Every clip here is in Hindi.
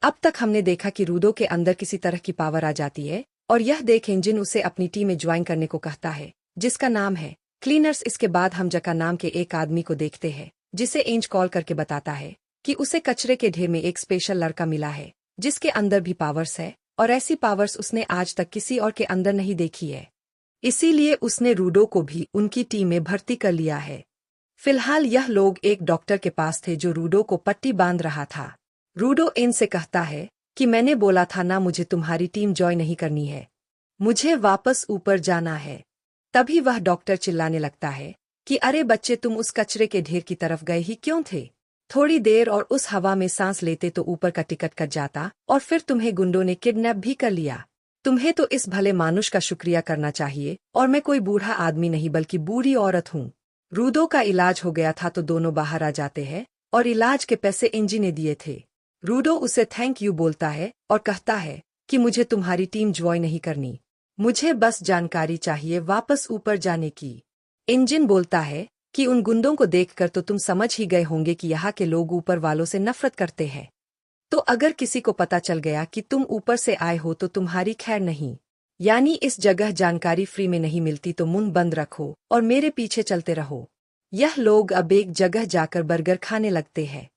अब तक हमने देखा कि रूडो के अंदर किसी तरह की पावर आ जाती है और यह देख इंजन उसे अपनी टीम में ज्वाइन करने को कहता है, जिसका नाम है क्लीनर्स। इसके बाद हम जका नाम के एक आदमी को देखते हैं, जिसे एंज कॉल करके बताता है कि उसे कचरे के ढेर में एक स्पेशल लड़का मिला है जिसके अंदर भी पावर्स है, और ऐसी पावर्स उसने आज तक किसी और के अंदर नहीं देखी है। इसीलिए उसने रूडो को भी उनकी टीम में भर्ती कर लिया है। फिलहाल यह लोग एक डॉक्टर के पास थे जो रूडो को पट्टी बांध रहा था। रूडो एन से कहता है कि मैंने बोला था ना, मुझे तुम्हारी टीम ज्वाइन नहीं करनी है, मुझे वापस ऊपर जाना है। तभी वह डॉक्टर चिल्लाने लगता है कि अरे बच्चे, तुम उस कचरे के ढेर की तरफ गए ही क्यों थे? थोड़ी देर और उस हवा में सांस लेते तो ऊपर का टिकट कट जाता और फिर तुम्हें गुंडों ने किडनैप भी कर लिया। तुम्हें तो इस भले मानुष का शुक्रिया करना चाहिए, और मैं कोई बूढ़ा आदमी नहीं बल्कि बूढ़ी औरत हूँ। रूडो का इलाज हो गया था तो दोनों बाहर आ जाते हैं और इलाज के पैसे एंजी ने दिए थे। रूडो उसे थैंक यू बोलता है और कहता है कि मुझे तुम्हारी टीम ज्वाइन नहीं करनी, मुझे बस जानकारी चाहिए वापस ऊपर जाने की। इंजन बोलता है कि उन गुंडों को देखकर तो तुम समझ ही गए होंगे कि यहाँ के लोग ऊपर वालों से नफरत करते हैं। तो अगर किसी को पता चल गया कि तुम ऊपर से आए हो तो तुम्हारी खैर नहीं। यानी इस जगह जानकारी फ्री में नहीं मिलती, तो मुंह बंद रखो और मेरे पीछे चलते रहो। यह लोग अब एक जगह जाकर बर्गर खाने लगते हैं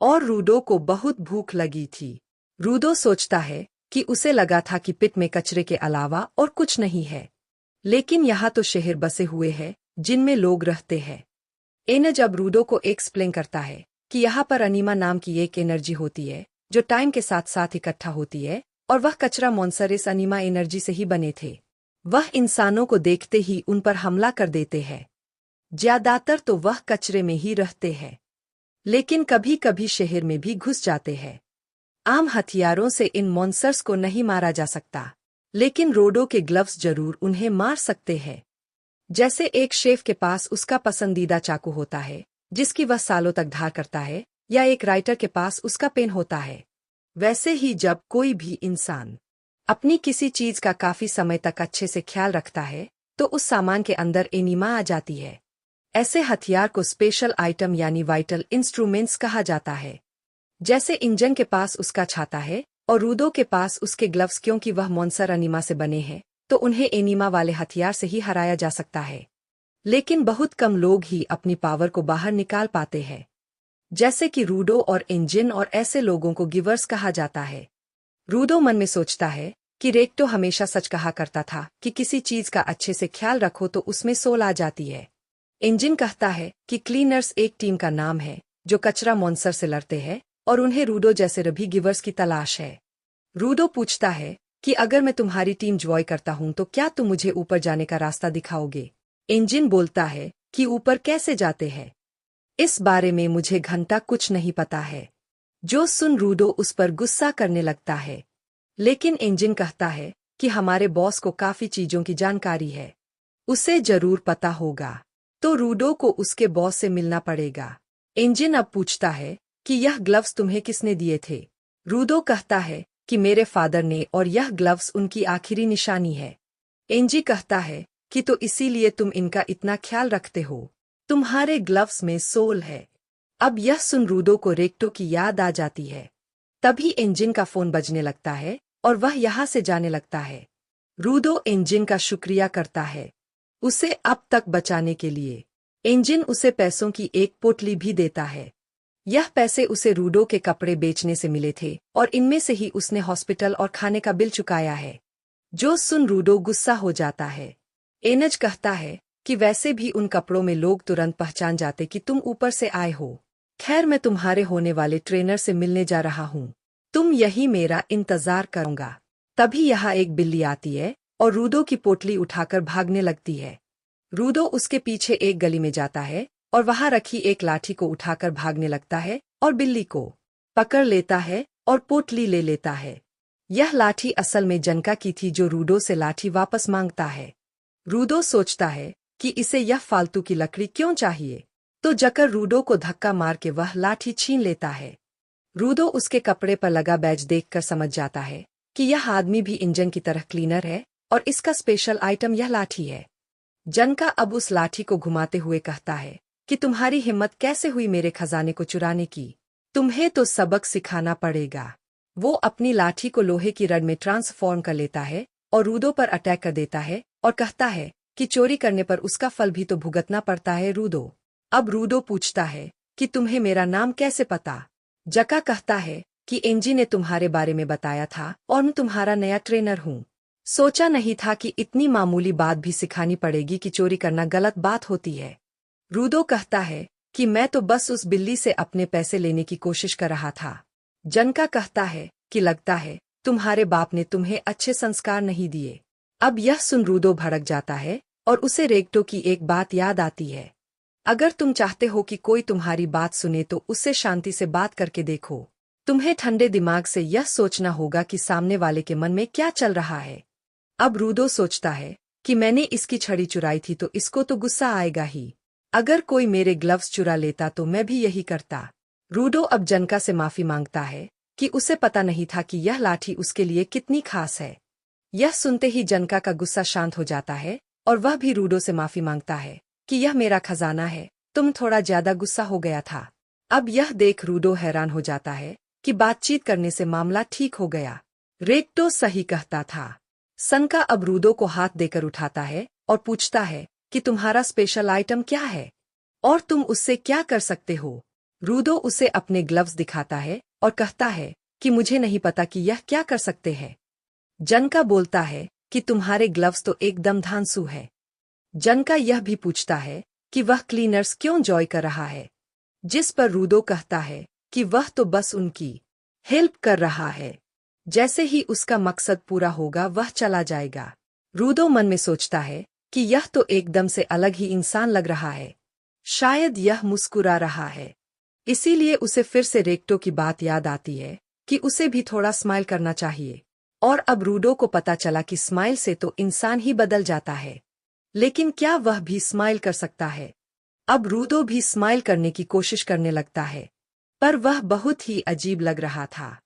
और रूडो को बहुत भूख लगी थी। रूडो सोचता है कि उसे लगा था कि पिट में कचरे के अलावा और कुछ नहीं है, लेकिन यहाँ तो शहर बसे हुए हैं जिनमें लोग रहते हैं। एनज अब रूडो को एक्सप्लेन करता है कि यहाँ पर अनीमा नाम की एक एनर्जी होती है जो टाइम के साथ साथ इकट्ठा होती है, और वह कचरा मॉन्स्टर इस अनीमा एनर्जी से ही बने थे। वह इंसानों को देखते ही उन पर हमला कर देते हैं। ज्यादातर तो वह कचरे में ही रहते हैं, लेकिन कभी कभी शहर में भी घुस जाते हैं। आम हथियारों से इन मॉन्स्टर्स को नहीं मारा जा सकता, लेकिन रोडो के ग्लव्स जरूर उन्हें मार सकते हैं। जैसे एक शेफ के पास उसका पसंदीदा चाकू होता है जिसकी वह सालों तक धार करता है, या एक राइटर के पास उसका पेन होता है, वैसे ही जब कोई भी इंसान अपनी किसी चीज का काफी समय तक अच्छे से ख्याल रखता है तो उस सामान के अंदर एनिमा आ जाती है। ऐसे हथियार को स्पेशल आइटम यानी वाइटल इंस्ट्रूमेंट्स कहा जाता है। जैसे इंजन के पास उसका छाता है और रूडो के पास उसके ग्लव्स, क्योंकि वह मॉन्स्टर अनीमा से बने हैं तो उन्हें एनीमा वाले हथियार से ही हराया जा सकता है। लेकिन बहुत कम लोग ही अपनी पावर को बाहर निकाल पाते हैं, जैसे कि रूडो और इंजन, और ऐसे लोगों को गिवर्स कहा जाता है। रूडो मन में सोचता है कि रेक्टो हमेशा सच कहा करता था कि किसी चीज का अच्छे से ख्याल रखो तो उसमें सोल आ जाती है। इंजन कहता है कि क्लीनर्स एक टीम का नाम है जो कचरा मॉन्स्टर से लड़ते हैं और उन्हें रूडो जैसे रभी गिवर्स की तलाश है। रूडो पूछता है कि अगर मैं तुम्हारी टीम ज्वाइन करता हूं तो क्या तुम मुझे ऊपर जाने का रास्ता दिखाओगे? इंजन बोलता है कि ऊपर कैसे जाते हैं, इस बारे में मुझे घंटा कुछ नहीं पता है। जो सुन रूडो उस पर गुस्सा करने लगता है, लेकिन इंजन कहता है कि हमारे बॉस को काफी चीजों की जानकारी है, उसे जरूर पता होगा, तो रूडो को उसके बॉस से मिलना पड़ेगा। इंजन अब पूछता है कि यह ग्लव्स तुम्हें किसने दिए थे? रूडो कहता है कि मेरे फादर ने, और यह ग्लव्स उनकी आखिरी निशानी है। एंजी कहता है कि तो इसीलिए तुम इनका इतना ख्याल रखते हो, तुम्हारे ग्लव्स में सोल है। अब यह सुन रूडो को रेक्टो की याद आ जाती है। तभी इंजन का फोन बजने लगता है और वह यहाँ से जाने लगता है। रूडो इंजन का शुक्रिया करता है उसे अब तक बचाने के लिए। इंजन उसे पैसों की एक पोटली भी देता है। यह पैसे उसे रूडो के कपड़े बेचने से मिले थे और इनमें से ही उसने हॉस्पिटल और खाने का बिल चुकाया है। जो सुन रूडो गुस्सा हो जाता है। एनज कहता है कि वैसे भी उन कपड़ों में लोग तुरंत पहचान जाते कि तुम ऊपर से आए हो। खैर, मैं तुम्हारे होने वाले ट्रेनर से मिलने जा रहा हूँ, तुम यही मेरा इंतजार करूंगा। तभी यहाँ एक बिल्ली आती है और रूडो की पोटली उठाकर भागने लगती है। रूडो उसके पीछे एक गली में जाता है और वहां रखी एक लाठी को उठाकर भागने लगता है और बिल्ली को पकड़ लेता है और पोटली ले लेता है। यह लाठी असल में जनका की थी जो रूडो से लाठी वापस मांगता है। रूडो सोचता है कि इसे यह फालतू की लकड़ी क्यों चाहिए, तो जकर रूडो को धक्का मार के वह लाठी छीन लेता है। रूडो उसके कपड़े पर लगा बैज देखकर समझ जाता है कि यह आदमी भी इंजन की तरह क्लीनर है और इसका स्पेशल आइटम यह लाठी है। जनका अब उस लाठी को घुमाते हुए कहता है कि तुम्हारी हिम्मत कैसे हुई मेरे खजाने को चुराने की? तुम्हें तो सबक सिखाना पड़ेगा। वो अपनी लाठी को लोहे की रड में ट्रांसफॉर्म कर लेता है और रूडो पर अटैक कर देता है और कहता है कि चोरी करने पर उसका फल भी तो भुगतना पड़ता है रूडो। अब रूडो पूछता है कि तुम्हें मेरा नाम कैसे पता? जका कहता है कि एंजी ने तुम्हारे बारे में बताया था और मैं तुम्हारा नया ट्रेनर हूँ। सोचा नहीं था कि इतनी मामूली बात भी सिखानी पड़ेगी कि चोरी करना गलत बात होती है। रूडो कहता है कि मैं तो बस उस बिल्ली से अपने पैसे लेने की कोशिश कर रहा था। जनका कहता है कि लगता है तुम्हारे बाप ने तुम्हें अच्छे संस्कार नहीं दिए। अब यह सुन रूडो भड़क जाता है और उसे रेक्टो की एक बात याद आती है। अगर तुम चाहते हो कि कोई तुम्हारी बात सुने तो उससे शांति से बात करके देखो। तुम्हें ठंडे दिमाग से यह सोचना होगा कि सामने वाले के मन में क्या चल रहा है। अब रूडो सोचता है कि मैंने इसकी छड़ी चुराई थी तो इसको तो गुस्सा आएगा ही। अगर कोई मेरे ग्लव्स चुरा लेता तो मैं भी यही करता। रूडो अब जनका से माफी मांगता है कि उसे पता नहीं था कि यह लाठी उसके लिए कितनी खास है। यह सुनते ही जनका का गुस्सा शांत हो जाता है और वह भी रूडो से माफी मांगता है कि यह मेरा खजाना है, तुम थोड़ा ज्यादा गुस्सा हो गया था। अब यह देख रूडो हैरान हो जाता है कि बातचीत करने से मामला ठीक हो गया। रेक्टो सही कहता था। संका अब रूडो को हाथ देकर उठाता है और पूछता है कि तुम्हारा स्पेशल आइटम क्या है और तुम उससे क्या कर सकते हो। रूडो उसे अपने ग्लव्स दिखाता है और कहता है कि मुझे नहीं पता कि यह क्या कर सकते हैं। जनका बोलता है कि तुम्हारे ग्लव्स तो एकदम धांसू है। जनका यह भी पूछता है कि वह क्लीनर्स क्यों जॉय कर रहा है, जिस पर रूडो कहता है कि वह तो बस उनकी हेल्प कर रहा है, जैसे ही उसका मकसद पूरा होगा वह चला जाएगा। रूडो मन में सोचता है कि यह तो एकदम से अलग ही इंसान लग रहा है, शायद यह मुस्कुरा रहा है। इसीलिए उसे फिर से रेक्टो की बात याद आती है कि उसे भी थोड़ा स्माइल करना चाहिए। और अब रूडो को पता चला कि स्माइल से तो इंसान ही बदल जाता है, लेकिन क्या वह भी स्माइल कर सकता है? अब रूडो भी स्माइल करने की कोशिश करने लगता है, पर वह बहुत ही अजीब लग रहा था,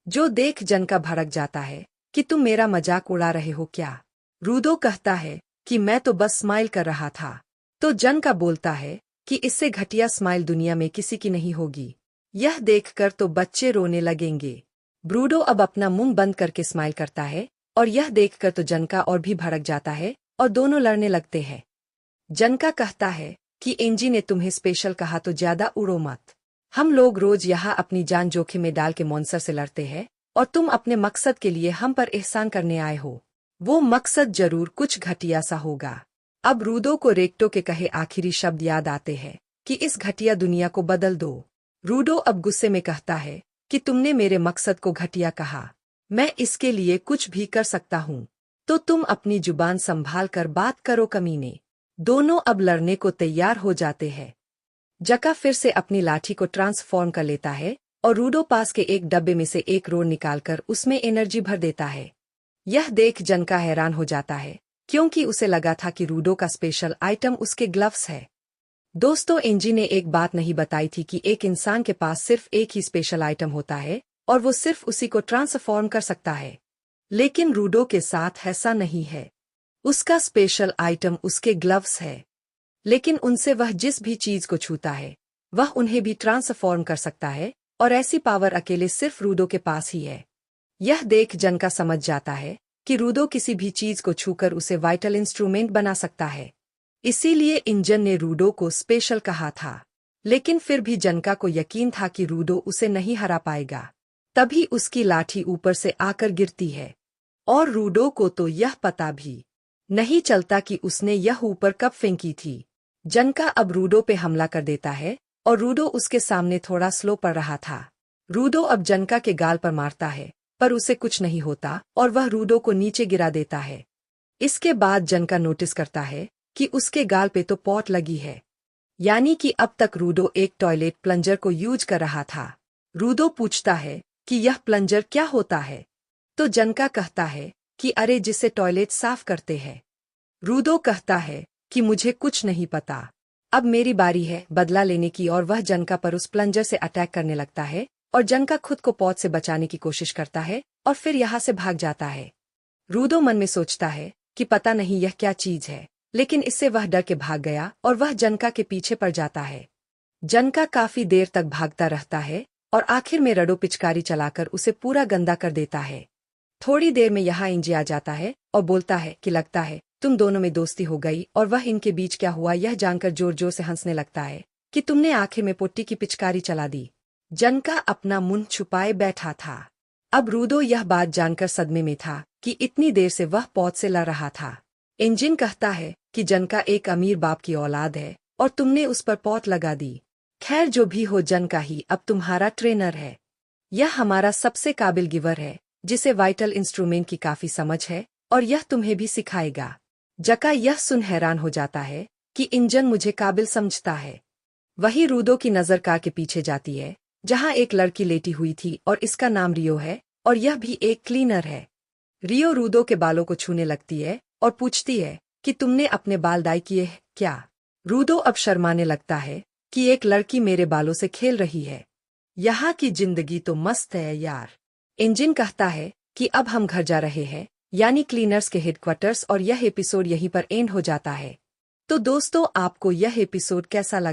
जो देख जनका भड़क जाता है कि तुम मेरा मजाक उड़ा रहे हो क्या? रूडो कहता है कि मैं तो बस स्माइल कर रहा था। तो जनका बोलता है कि इससे घटिया स्माइल दुनिया में किसी की नहीं होगी, यह देखकर तो बच्चे रोने लगेंगे। ब्रूडो अब अपना मुंह बंद करके स्माइल करता है और यह देखकर तो जनका और भी भड़क जाता है और दोनों लड़ने लगते हैं। जनका कहता है कि एंजी ने तुम्हें स्पेशल कहा तो ज्यादा उड़ो मत। हम लोग रोज यहाँ अपनी जान जोखिम में डाल के मॉन्स्टर से लड़ते हैं और तुम अपने मकसद के लिए हम पर एहसान करने आए हो। वो मकसद जरूर कुछ घटिया सा होगा। अब रूडो को रेक्टो के कहे आखिरी शब्द याद आते हैं कि इस घटिया दुनिया को बदल दो। रूडो अब गुस्से में कहता है कि तुमने मेरे मकसद को घटिया कहा, मैं इसके लिए कुछ भी कर सकता हूँ, तो तुम अपनी जुबान संभाल कर बात करो कमीने। दोनों अब लड़ने को तैयार हो जाते हैं। जका फिर से अपनी लाठी को ट्रांसफॉर्म कर लेता है और रूडो पास के एक डब्बे में से एक रोड निकालकर उसमें एनर्जी भर देता है। यह देख जनका हैरान हो जाता है क्योंकि उसे लगा था कि रूडो का स्पेशल आइटम उसके ग्लव्स है। दोस्तों, एंजी ने एक बात नहीं बताई थी कि एक इंसान के पास सिर्फ एक ही स्पेशल आइटम होता है और वो सिर्फ उसी को ट्रांसफॉर्म कर सकता है। लेकिन रूडो के साथ ऐसा नहीं है। उसका स्पेशल आइटम उसके ग्लव्स है, लेकिन उनसे वह जिस भी चीज को छूता है वह उन्हें भी ट्रांसफॉर्म कर सकता है और ऐसी पावर अकेले सिर्फ रूडो के पास ही है। यह देख जनका समझ जाता है कि रूडो किसी भी चीज को छूकर उसे वाइटल इंस्ट्रूमेंट बना सकता है। इसीलिए इंजन ने रूडो को स्पेशल कहा था, लेकिन फिर भी जनका को यकीन था कि रूडो उसे नहीं हरा पाएगा। तभी उसकी लाठी ऊपर से आकर गिरती है और रूडो को तो यह पता भी नहीं चलता कि उसने यह ऊपर कब फेंकी थी। जनका अब रूडो पे हमला कर देता है और रूडो उसके सामने थोड़ा स्लो पड़ रहा था। रूडो अब जनका के गाल पर मारता है, पर उसे कुछ नहीं होता और वह रूडो को नीचे गिरा देता है। इसके बाद जनका नोटिस करता है कि उसके गाल पे तो पॉट लगी है, यानी कि अब तक रूडो एक टॉयलेट प्लंजर को यूज कर रहा था। रूडो पूछता है कि यह प्लंजर क्या होता है, तो जनका कहता है कि अरे जिसे टॉयलेट साफ करते हैं। रूडो कहता है कि मुझे कुछ नहीं पता, अब मेरी बारी है बदला लेने की, और वह जनका पर उस प्लंजर से अटैक करने लगता है और जनका खुद को पॉट से बचाने की कोशिश करता है और फिर यहाँ से भाग जाता है। रूडो मन में सोचता है कि पता नहीं यह क्या चीज है, लेकिन इससे वह डर के भाग गया और वह जनका के पीछे पड़ जाता है। जनका काफी देर तक भागता रहता है और आखिर में रडो पिचकारी चलाकर उसे पूरा गंदा कर देता है। थोड़ी देर में यहाँ इंजी आ जाता है और बोलता है कि लगता है तुम दोनों में दोस्ती हो गई, और वह इनके बीच क्या हुआ यह जानकर जोर जोर से हंसने लगता है कि तुमने आखिर में पोट्टी की पिचकारी चला दी। जनका अपना मुंह छुपाए बैठा था। अब रूडो यह बात जानकर सदमे में था कि इतनी देर से वह पौध से लड़ रहा था। इंजिन कहता है कि जनका एक अमीर बाप की औलाद है और तुमने उस पर पौध लगा दी। खैर जो भी हो, जनका ही अब तुम्हारा ट्रेनर है। यह हमारा सबसे काबिल गिवर है जिसे वाइटल इंस्ट्रूमेंट की काफी समझ है और यह तुम्हें भी सिखाएगा। जका यह सुन हैरान हो जाता है कि इंजन मुझे काबिल समझता है। वही रूडो की नजर कार के पीछे जाती है जहां एक लड़की लेटी हुई थी और इसका नाम रियो है और यह भी एक क्लीनर है। रियो रूडो के बालों को छूने लगती है और पूछती है कि तुमने अपने बाल डाई किए हैं क्या? रूडो अब शर्माने लगता है कि एक लड़की मेरे बालों से खेल रही है। यहाँ की जिंदगी तो मस्त है यार। इंजन कहता है कि अब हम घर जा रहे हैं, यानी क्लीनर्स के हेडक्वार्टर्स, और यह एपिसोड यहीं पर एंड हो जाता है। तो दोस्तों, आपको यह एपिसोड कैसा लगा?